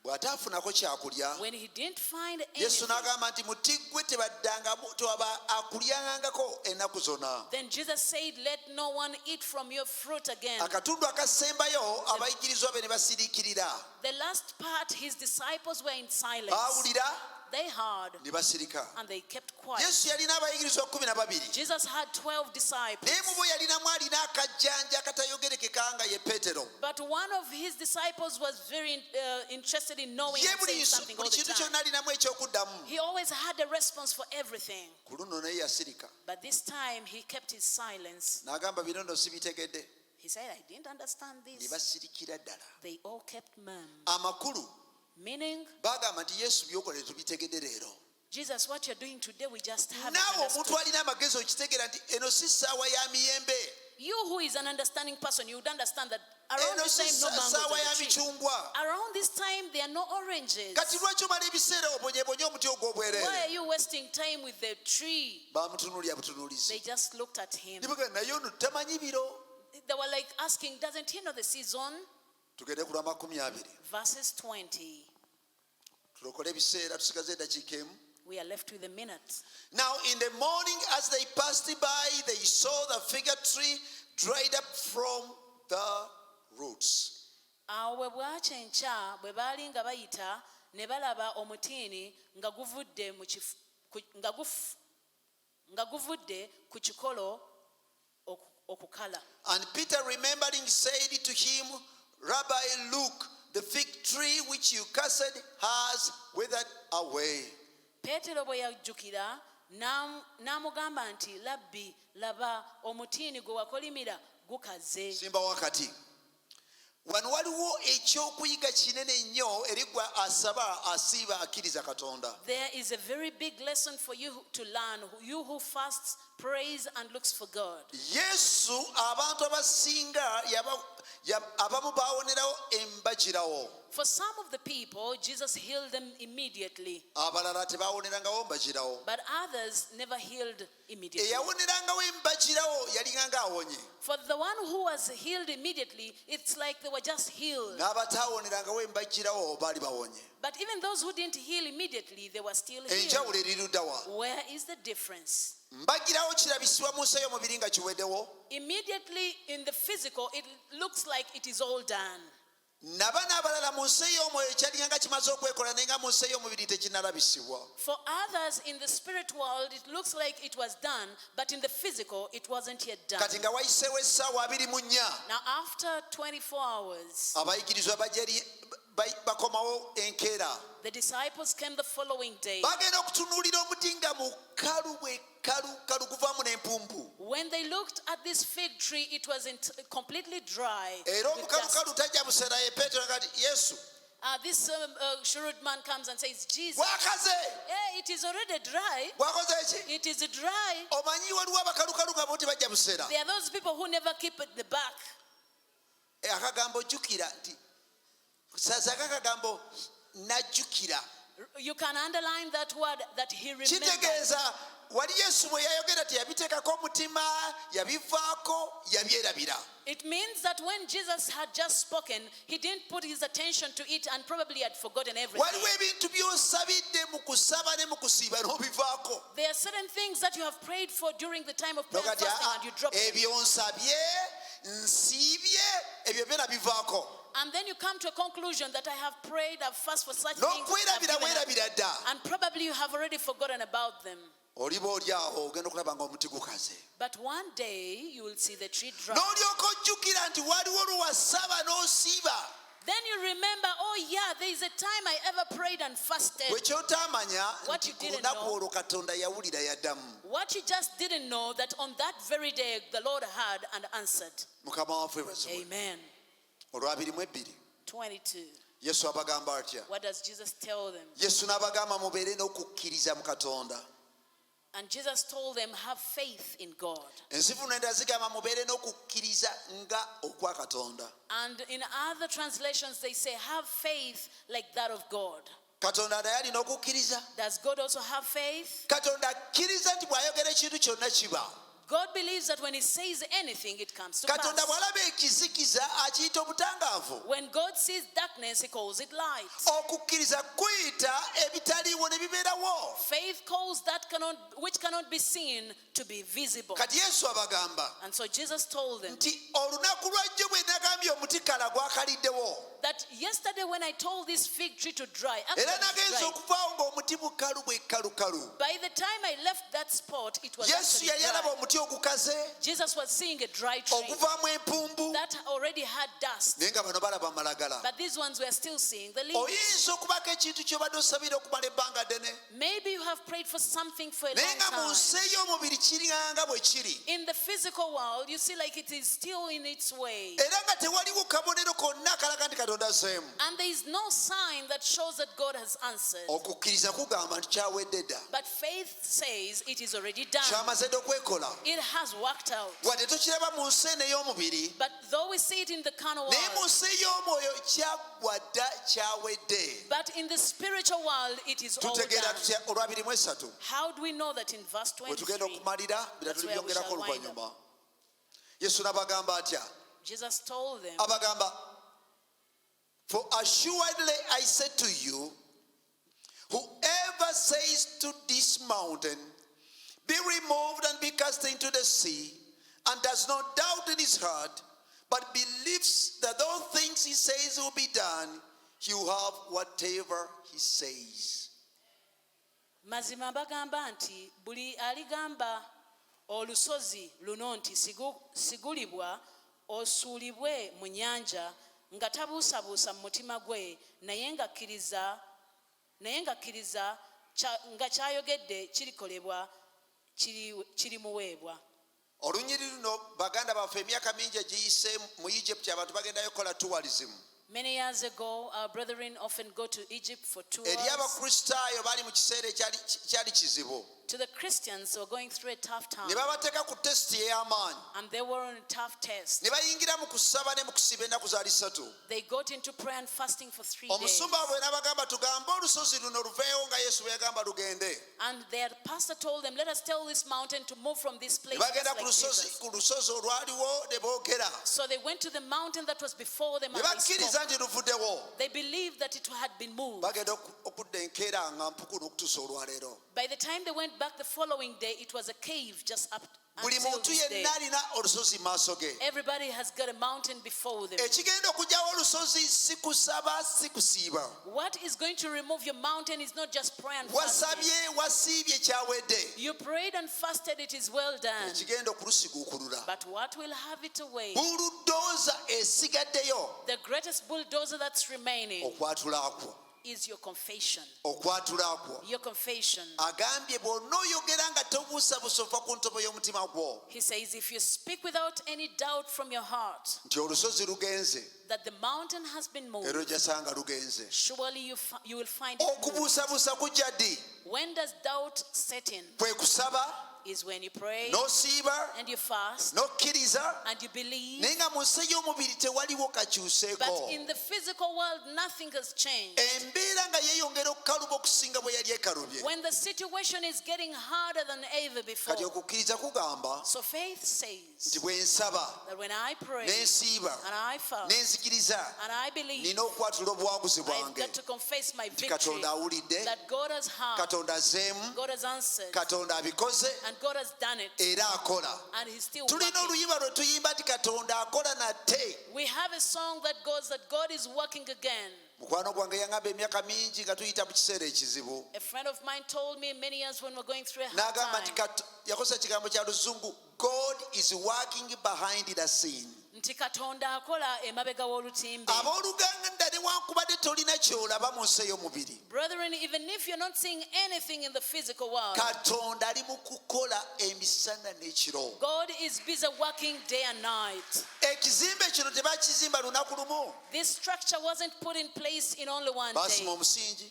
Bw'ataafunako kyakulya, When he didn't find Yesu anything, n'agamba nti muti gwe tebaddangamu tewaba akulyangako ennaku zonna. then Jesus said, let no one eat from your fruit again. Akatundu akasembayo abayigirizwa be ne basiriikirira. The last part, his disciples were in silence. Baawulira They heard ne basirika. and they kept quiet. Yesu yalina abayigirizwa 12. Jesus had 12 disciples. Naye mu bo yalinamu alina akajjanja akatayogerekeka nga ye Peetero. But one of his disciples was very interested in knowing Ye and saying something all buli the kintu time. kyonna alinamu ekyokuddamu. He always had a response for everything. Ku luno naye yasirika. But this time he kept his silence. N'agamba bino nno sibitegedde. He said, I didn't understand Ne this. basirikira ddala. They all kept mum. Amakulu Meaning, baagamba nti Yesu by'okola tubitegedde leero. Jesus, what you're doing today, we just haven't Naawe understood. omuntu alina amagezi okitegeera nti eno si ssaawa ya miyembe. You who is an understanding person, you would understand that around Eno this si time, no mangoes ssaawa on ya the tree. mikyungwa. Around this time, there are no oranges. Kati lwaki omala ebiseera obonyebonye omuti Why ogw'obwereere? are you wasting time with the tree? Baamutunuulya butunuulizi. They just looked at him. Ne bagamba naye ono tamanyi biro. They were like asking, doesn't he know the season? Tugende ku lwa 20. Verses 20. Tulokole ebiseera tusigaze eddakiika emu. We are left with a minute. Now in the morning as they passed by, they saw the fig tree dried up from the roots. Awo bwe bwakya enkya bwe baali nga bayita ne balaba omutiini nga guvudde ku kikolo okukala. And Peter remembering said to him, Rabbi, look, the fig tree which you cursed has withered away. Peetero bwe yajjukira n'amugamba nti, Labbi, laba omutiini gwe wakolimira gukaze. Simba wakati. Wano waliwo ekyokuyiga kinene nnyo eri gwe asaba asiiba akkiriza Katonda. There is a very big lesson for you to learn, you who fasts, prays and looks for God. Yesu abantu abasinga abamu baawonerawo embagirawo. For some of the people, Jesus healed them immediately. Abalala tebaawonerangawo mbagirawo. But others never healed immediately. Eyawonerangawo embagirawo yalinganga awonye. For the one who was healed immediately, it's like they were just healed. N'abataawonerangawo embagirawo baali bawonye. But even those who didn't heal immediately, they were still healed. Enjawulo eri ludda wa? Where is the difference? Mbagirawo kirabisibwa mu nsi ey'omubiri nga kiweddewo. Immediately in the physical, it looks like it is all done. Naba n'abalala mu nsi ey'omwoyo kyalinganga kimaze okwekola naye nga mu nsi ey'omubiri tekinnalabisibwa. For others in the spirit world, it looks like it was done, but in the physical, it wasn't yet done. Kati nga wayiseewo essaawa 24. Now, after 24 hours, abayigirizwa bakomawo enkeera. the disciples came the following day. Bagenda okutunuulira omuti nga mukalu bwe kalu guvaamu n'empumbu. When they looked at this fig tree, it was completely dry. Era omukalukalu tajja buseera ye Peetero kati Yesu. This shrewd man comes and says, Jesus, Bwakaze. hey, it is already dry. Bwakoze ki? It is dry. Omanyi waliwo abakalukalu nga bo tebajja buseera. There are those people who never keep at the back. Akagambo jjukira nti sasaka akagambo najjukira. You can underline that word that he remembered. Kitegeeza wali Yesu bwe yayogera teyabiteekako omutima, yabivaako, yabyerabira. It means that when Jesus had just spoken, he didn't put his attention to it and probably had forgotten everything. Waliwo ebintu by'osabidde mu kusaba ne mu kusiiba n'obivaako. There are certain things that you have prayed for during the time of prayer and Nokati fasting and you drop them. ebyo nsabye, nsiibye, ebyo byonna bivaako. And then you come to a conclusion that I have prayed, I've fasted for such things. N'okwerabira I've given up. weerabira dda. And probably you have already forgotten about them. Oliba oli awo ogenda okulaba ng'omuti gukaze. But one day you will see the tree dry. N'olyoka ojjukira nti waliwo lwe wasaba n'osiiba. Then you remember, oh yeah, there is a time I ever prayed and fasted. Bwe kyotaamanya What nti you ku didn't lunaku know. olwo Katonda yawulira yaddamu. What you just didn't know, that on that very day the Lord heard and answered. Mukama waffe bw'asibwe. Amen. Olw'abiri 22. Yesu abagamba atya? What does Jesus tell them? Yesu n'abagamba mubeere n'okukkiriza mu Katonda. And Jesus told them, have faith in God. Ensifu n'endala zigamba mubeere n'okukkiriza nga okwa Katonda. And in other translations they say, have faith like that of God. Katonda naye alina okukkiriza. Does God also have faith? Katonda akkiriza nti bw'ayogera ekintu kyonna kiba. God believes that when he says anything, it comes to Katonda pass. bw'alaba ekizikiza akiyita obutangaavu. When God sees darkness, he calls it light. Okukkiriza kuyita ebitaliiwo ne bibeerawo. Faith calls which cannot be seen to be visible. Kati Yesu abagamba And so Jesus told them nti olunaku lwajjo bwe nagambye omuti kala gwakaliddewo. that yesterday when I told this fig tree to dry, after Era it nagenze dried, okuvaawo ng'omuti bukalu bwe kalukalu. by the time I left that spot, it was Yesu actually yali alaba dry. omuti ogukaze Jesus was seeing a dry tree oguvaamu empumbu that already had dust. naye nga bano balaba malagala. But these ones were still seeing the leaves. Oyinza okubako ekintu ky'obadde osabira okumala ebbanga ddene Maybe you have prayed for something for a naye long nga mu time. nsi ey'omubiri kiringanga bwe kiri In the physical world, you see like it is still in its way. era nga tewaliwo kabonero konna akalaga nti Katonda azzeemu. And there is no sign that shows that God has answered. Okukkiriza kugamba nti kyawedde dda, But faith says it is already done. kyamaze dda okwekola. It has worked out. Wadde tokiraba mu nsi eno ey'omubiri But though we see it in the carnal naye mu world, nsi ey'omwoyo kyaggwa dda kyawedde. but in the spiritual world, it is all Tutegeera done. tutya olw'abirimu How do we know that in verse bwe tugenda 23, okumalira bira That's where we tulibyongerako shall wind oluvannyuma. Yesu n'abagamba atya? Jesus told them, Abagamba, for assuredly I say to you, Whoever says to this mountain, be removed and be cast into the sea, and does not doubt in his heart, but believes that those things he says will be done, he will have whatever he says. Mazima bagamba nti buli aligamba olusozi luno nti sigulibwa osuulibwe mu nnyanja nga tabuusabuusa mu mutima gwe naye nga kkiriza nga kyayogedde kirikolebwa kirimuweebwa. Olunyiri luno baganda baffe emyaka mingi egiyise mu Egypt abantu bagendayo kola tourism. Many years ago, our brethren often go to Egypt for tours. Eri abakristaayo bali mu kiseera ekyali kizibu. To the Christians who were going through a tough time. Ne babateeka ku testi ey'amaanyi. And they were on a tough test. Ne bayingira mu kusaba ne mu kusiba ennaku zaali 3. They got into prayer and fasting for 3 days. Omusumba bwe n'abagamba tugambe olusozi luno luveewo nga Yesu bwe yagamba lugende. And their pastor told them, let us tell this mountain to move from this place. Ne bagenda ku lusozi olwaliwo ne boogera. So they went to the mountain that was before them Ne and they bakkiriza spoke. nti luvuddewo. They believed that it had been moved. Bagenda okudda enkeera nga mpuku n'okutuusa olwaleero. By the time they went back the following day, it was a cave just up Buli until muntu this day. yenna alina olusozi mu maaso ge. Everybody has got a mountain before them. Ekigenda okugyawo olusozi si kusaba si kusiiba. What is going to remove your mountain is not just prayer and fasting. Wasabye wasiibye kyawedde. You prayed and fasted, it is well done. Ekigenda okulusiguukulula. But what will have it away? Buludooza esigaddeyo The greatest bulldozer that's remaining okwatula akwo. is your confession. Okwatula akwo. Your confession. Agambye bw'onooyogera nga tobuusabuusa ova ku ntobo y'omutima gwo. He says, if you speak without any doubt from your heart Nti olusozi lugenze. that the mountain has been moved, Era ojasanga lugenze. surely you will find it moved. Okubuusabuusa kujja ddi? When does doubt set in? Kwe kusaba, Is when you pray n'osiiba, and you fast n'okkiriza, and you believe. naye nga mu nsi y'omubiri tewaliwo kakyuseeko. But in the physical world, nothing has changed. Embeera nga yeeyongera okukaluba okusinga bwe yali ekalubye. When the situation is getting harder than ever before. Kati okukkiriza kugamba So faith says nti bwe nsaba, that when I pray ne nsiiba, and I fast ne nzikiriza, and I believe, nina okwatula obuwanguzi I've bwange. got to confess my Nti victory, Katonda awulidde, that God has heard, Katonda azzeemu, God has answered, Katonda abikoze and God has done it, era akola. and He's still Tulina working. oluyimba lwe tuyimba nti Katonda akola nate. We have a song that goes that God is working again. Mukwano gwange yaŋŋamba emyaka mingi nga tuyita mu kiseera ekizibu. A friend of mine told me many years when we're going through a hard N'agamba nti time, yakozesa ekigambo kya luzungu, God is working behind the scene. nti Katonda akola emabega w'olutimbe. Abooluganda newankubadde tolina ky'olaba mu nsi ey'omubiri, Brethren, even if you're not seeing anything in the physical world, Katonda ali mu kukola emisana n'ekiro. God is busy working day and night. Ekizimbe kino tebakizimba lunaku lumu. This structure wasn't put in place in only one Baasima day. omusingi,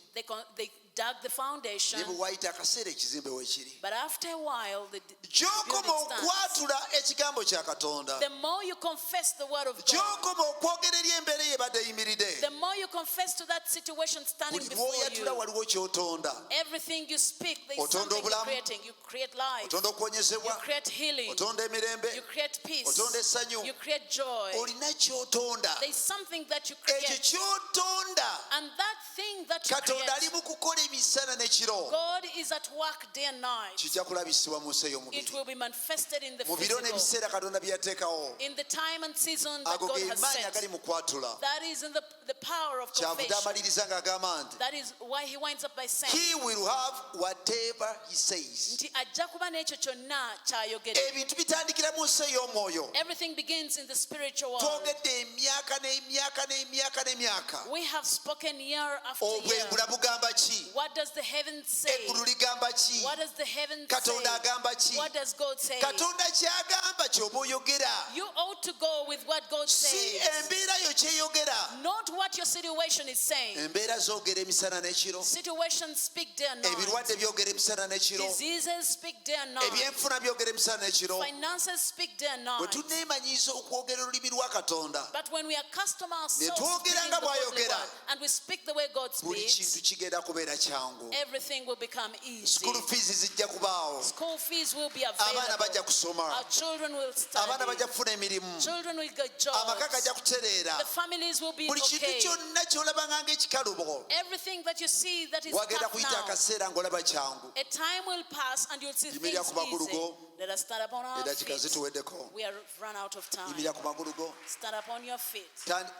They dug the foundation, ne bwe waayita akaseera ekizimbe weekiri. but after a while, the Gy'okoma building stands. okwatula ekigambo kya Katonda, The more you confess the word of God, gy'okoma okwogera eri embeera ey'ebadde eyimiridde, the more you confess to that situation standing buli before lw'oyatula you. waliwo ky'otonda. Everything you speak, there's Otonda something you're obulamu. creating. You create life, Otonda you okuwonyezebwa, create healing, otonda emirembe, you create peace, otonda essanyu. you create joy. Olina ky'otonda. There's something that you Ekyo create, ky'otonda, and that thing that you Katonda ali create, mu kukola emisana n'ekiro. God is at work day and night. Kijja kulabisibwa mu nsi It ey'omubiri. will be manifested in the Mu biro physical, n'ebiseera Katonda bye yateekawo, in the time and season that ago God ge has maanyi agali set. mu kwatula. That is in the power of Kyavudde confession. amaliriza ng'agamba nti That is why he winds up by saying, he will have whatever he says. nti ajja kuba n'ekyo kyonna ky'ayogera. Ebintu bitandikira mu nsi ey'omwoyo. Everything begins in the spiritual world. Twogedde emyaka n'emyaka n'emyaka n'emyaka. We have spoken year after year. Obwengula bugamba ki? What does the heavens say? Eggulu ligamba ki? What does the heavens Katonda say? agamba ki? What does God say? Katonda ky'agamba ky'oba oyogera. You ought to go with what God Si says, embeera yo ky'eyogera. not what your situation is saying. Embeera zoogera emisana n'ekiro. Situations speak day and night. Ebirwadde byogera emisana n'ekiro. Diseases speak day and night. Ebyenfuna byogera emisana n'ekiro. Finances speak day and Bwe night. tuneemanyiiza okwogera olulimi lwa Katonda, But when we accustom ourselves to twogera speaking nga the godly bw'ayogera, word, and we speak the way God buli speaks, kintu kigenda kubeera kyangu. everything will become easy. School fees zijja kubaawo. School fees will be Abaana bajja available. kusoma. Our children will Abaana study. bajja kufuna emirimu. Children will get Amaka jobs. gajja kutereera. The families will be Buli kintu okay. kyonna ky'olabanga ng'ekikalubo. Everything that you see that is Wagenda tough kuyita now, akaseera ng'olaba kyangu. a time will pass and you'll see Yimirira things ku magulu easy. go. Let us stand upon our Eddakiika feet. zituweddeko. We have run out of time. Yimirira ku magulu go. Stand up on your feet.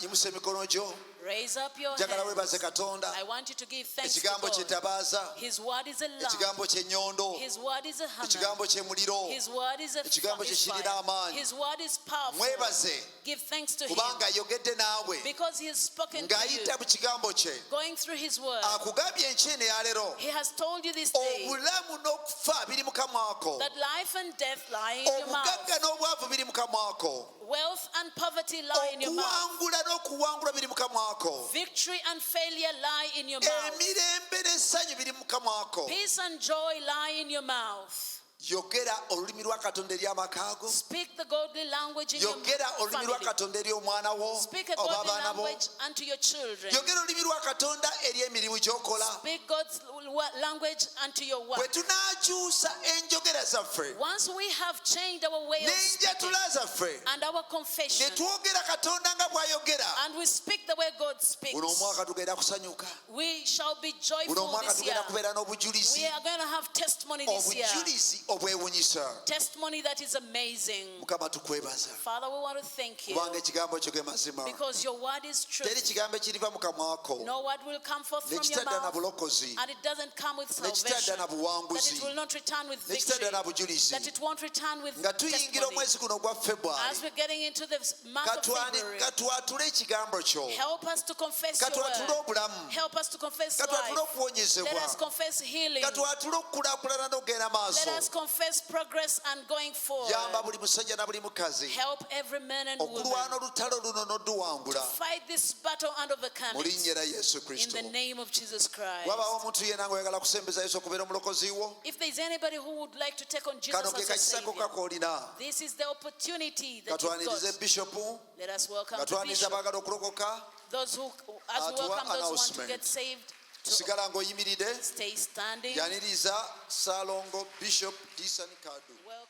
Yimusa emikono gyo. Raise up your Njagala weebaze hands. Katonda. I want you to give thanks to Ekigambo God. kyettabaaza. His word is a lamp. Ekigambo ky'ennyondo. His word is a hammer. Ekigambo ky'emuliro. His word is a Ekigambo kye kirina fire. amaanyi. His word is powerful. Mwebaze Give thanks to him kubanga ayogedde naawe because he has spoken to you. ng'ayita mu kigambo kye. Going through his word, Akugambye enkya eno ya leero. he has told you this day Obulamu n'okufa biri mu kamwa ko. that life and death lie in your mouth. Obugagga n'obwavu biri mu kamwa ko. Wealth and poverty lie in your mouth. Okuwangula n'okuwangula biri mu kamwa ko. Victory and failure lie in your mouth. Emirembe n'essanyu biri mu kamwa ko. Peace and joy lie in your mouth. Yogera olulimi lwa Katonda eri amaka go. Speak the godly language in your Yogera olulimi lwa family. Katonda eri omwana wo Speak a oba godly abaana bo. language unto your children. Yogera olulimi lwa Katonda eri emirimu gy'okola. Speak God's language unto your Bwe work. tunaakyusa enjogera zaffe Once we have changed our way of speaking n'enjatula zaffe and our ne confession, twogera Katonda nga bw'ayogera, and we speak the way God speaks, buno omwaka tugenda kusanyuka. we shall be Buno joyful omwaka this year. tugenda kubeera n'obujulizi. We are going to have testimony this year. Obujulizi obwewunyisa. Testimony that is amazing. Mukama tukwebaza. Father, we want to thank you Kubanga ekigambo kyo ge mazima. because your word is true. Teri kigambo ekiriva mu kamwa ko. No word will come forth from your Nekitadda na mouth, bulokozi. and it doesn't come with Nekitadda salvation. na That buwanguzi. it will not return with victory. Nekitadda na bujulizi. That it won't return with Nga tuyingira testimony. omwezi guno ogwa February. As we're getting into the month of February, Katwatule ekigambo kyo. help us to confess your Katwatule word. obulamu. Help us to confess Katwatule life. Let us okuwonyezebwa. confess healing. Katwatule okukulaakulana n'okugenda Let us maaso. confess progress and going forward. Yamba buli musajja na buli mukazi Help every man and woman okulwana olutalo luno n'odduwangula fight this battle and overcome mu it. linnya lya Yesu In Kristo. the name of Jesus Christ. Wabaawo omuntu yenna ng'oyagala kusembeza Yesu okubeera omulokozi wo, If there's anybody who would like to take on Jesus kano ke as a kakisango Savior, kakoolina. this is the opportunity that you've Katwanirize got. bishopu, Let us welcome the katwaniriza bishop. abaagala okulokoka. Those who, as we Atuwa welcome those who want to announcement. get saved, to Sigala ng'oyimiridde, stay standing. yaniriza Saalongo Bishop Disan Kadu. Well,